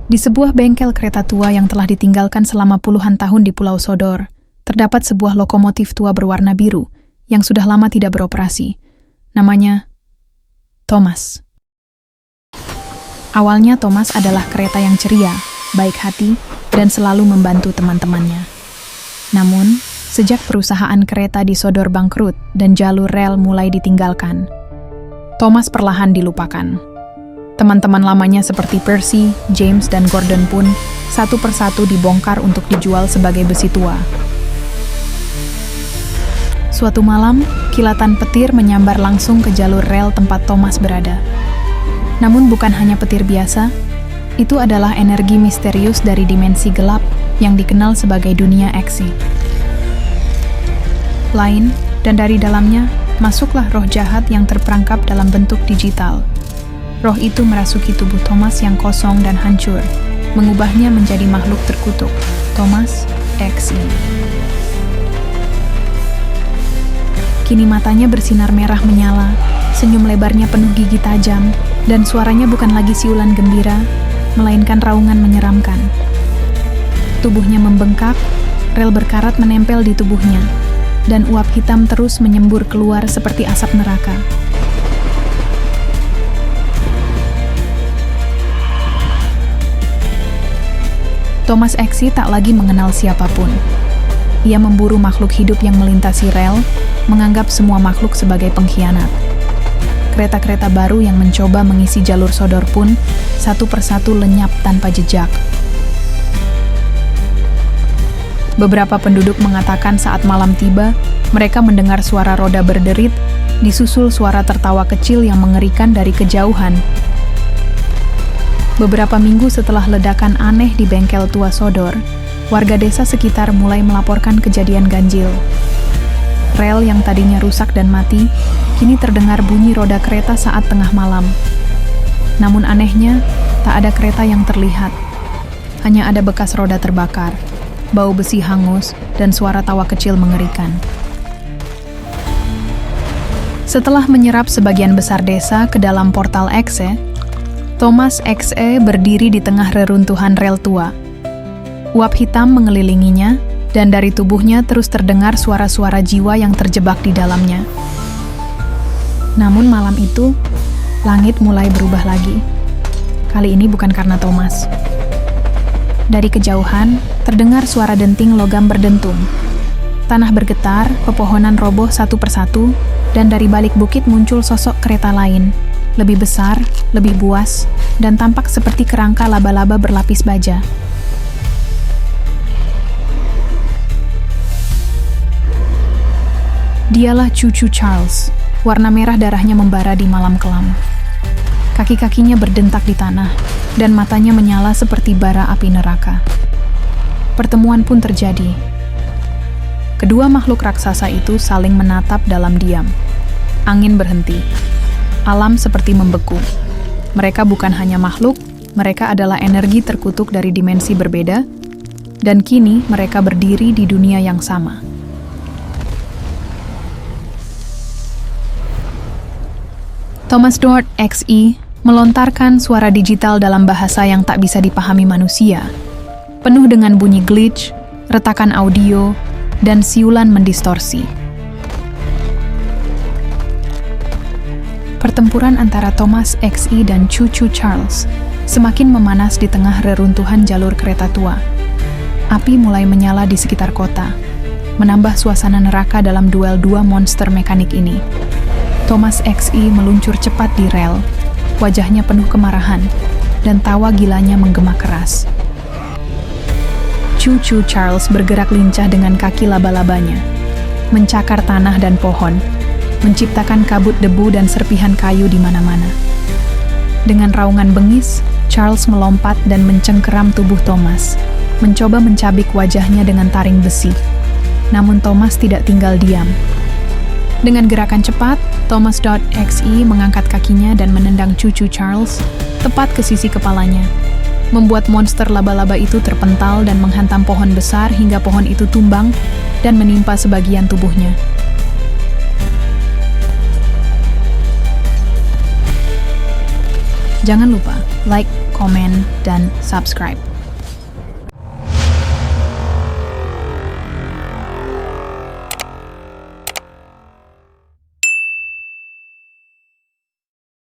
Di sebuah bengkel kereta tua yang telah ditinggalkan selama puluhan tahun di Pulau Sodor, terdapat sebuah lokomotif tua berwarna biru yang sudah lama tidak beroperasi. Namanya Thomas. Awalnya Thomas adalah kereta yang ceria, baik hati, dan selalu membantu teman-temannya. Namun, sejak perusahaan kereta di Sodor bangkrut dan jalur rel mulai ditinggalkan, Thomas perlahan dilupakan. Teman-teman lamanya seperti Percy, James, dan Gordon pun satu persatu dibongkar untuk dijual sebagai besi tua. Suatu malam, kilatan petir menyambar langsung ke jalur rel tempat Thomas berada. Namun bukan hanya petir biasa, itu adalah energi misterius dari dimensi gelap yang dikenal sebagai dunia Xi. Lain, dan dari dalamnya, masuklah roh jahat yang terperangkap dalam bentuk digital. Roh itu merasuki tubuh Thomas yang kosong dan hancur, mengubahnya menjadi makhluk terkutuk, Thomas Xi. Kini matanya bersinar merah menyala, senyum lebarnya penuh gigi tajam, dan suaranya bukan lagi siulan gembira, melainkan raungan menyeramkan. Tubuhnya membengkak, rel berkarat menempel di tubuhnya, dan uap hitam terus menyembur keluar seperti asap neraka. Thomas Xi tak lagi mengenal siapapun. Ia memburu makhluk hidup yang melintasi rel, menganggap semua makhluk sebagai pengkhianat. Kereta-kereta baru yang mencoba mengisi jalur Sodor pun satu persatu lenyap tanpa jejak. Beberapa penduduk mengatakan saat malam tiba, mereka mendengar suara roda berderit, disusul suara tertawa kecil yang mengerikan dari kejauhan. Beberapa minggu setelah ledakan aneh di bengkel tua Sodor, warga desa sekitar mulai melaporkan kejadian ganjil. Rel yang tadinya rusak dan mati, kini terdengar bunyi roda kereta saat tengah malam. Namun anehnya, tak ada kereta yang terlihat. Hanya ada bekas roda terbakar, bau besi hangus, dan suara tawa kecil mengerikan. Setelah menyerap sebagian besar desa ke dalam portal Xe, Thomas Xe berdiri di tengah reruntuhan rel tua. Uap hitam mengelilinginya, dan dari tubuhnya terus terdengar suara-suara jiwa yang terjebak di dalamnya. Namun malam itu, langit mulai berubah lagi. Kali ini bukan karena Thomas. Dari kejauhan, terdengar suara denting logam berdentum. Tanah bergetar, pepohonan roboh satu persatu, dan dari balik bukit muncul sosok kereta lain. Lebih besar, lebih buas, dan tampak seperti kerangka laba-laba berlapis baja. Dialah cucu Charles. Warna merah darahnya membara di malam kelam. Kaki-kakinya berdentak di tanah, dan matanya menyala seperti bara api neraka. Pertemuan pun terjadi. Kedua makhluk raksasa itu saling menatap dalam diam. Angin berhenti. Alam seperti membeku. Mereka bukan hanya makhluk, mereka adalah energi terkutuk dari dimensi berbeda, dan kini mereka berdiri di dunia yang sama. Thomas Dort Xe melontarkan suara digital dalam bahasa yang tak bisa dipahami manusia, penuh dengan bunyi glitch, retakan audio, dan siulan mendistorsi. Pertempuran antara Thomas Xe dan cucu Charles semakin memanas di tengah reruntuhan jalur kereta tua. Api mulai menyala di sekitar kota, menambah suasana neraka dalam duel dua monster mekanik ini. Thomas Xe meluncur cepat di rel, wajahnya penuh kemarahan, dan tawa gilanya menggema keras. Cucu Charles bergerak lincah dengan kaki laba-labanya, mencakar tanah dan pohon, menciptakan kabut debu dan serpihan kayu di mana-mana. Dengan raungan bengis, Charles melompat dan mencengkeram tubuh Thomas, mencoba mencabik wajahnya dengan taring besi. Namun Thomas tidak tinggal diam. Dengan gerakan cepat, Thomas Xe mengangkat kakinya dan menendang cucu Charles tepat ke sisi kepalanya, membuat monster laba-laba itu terpental dan menghantam pohon besar hingga pohon itu tumbang dan menimpa sebagian tubuhnya. Jangan lupa like, komen, dan subscribe.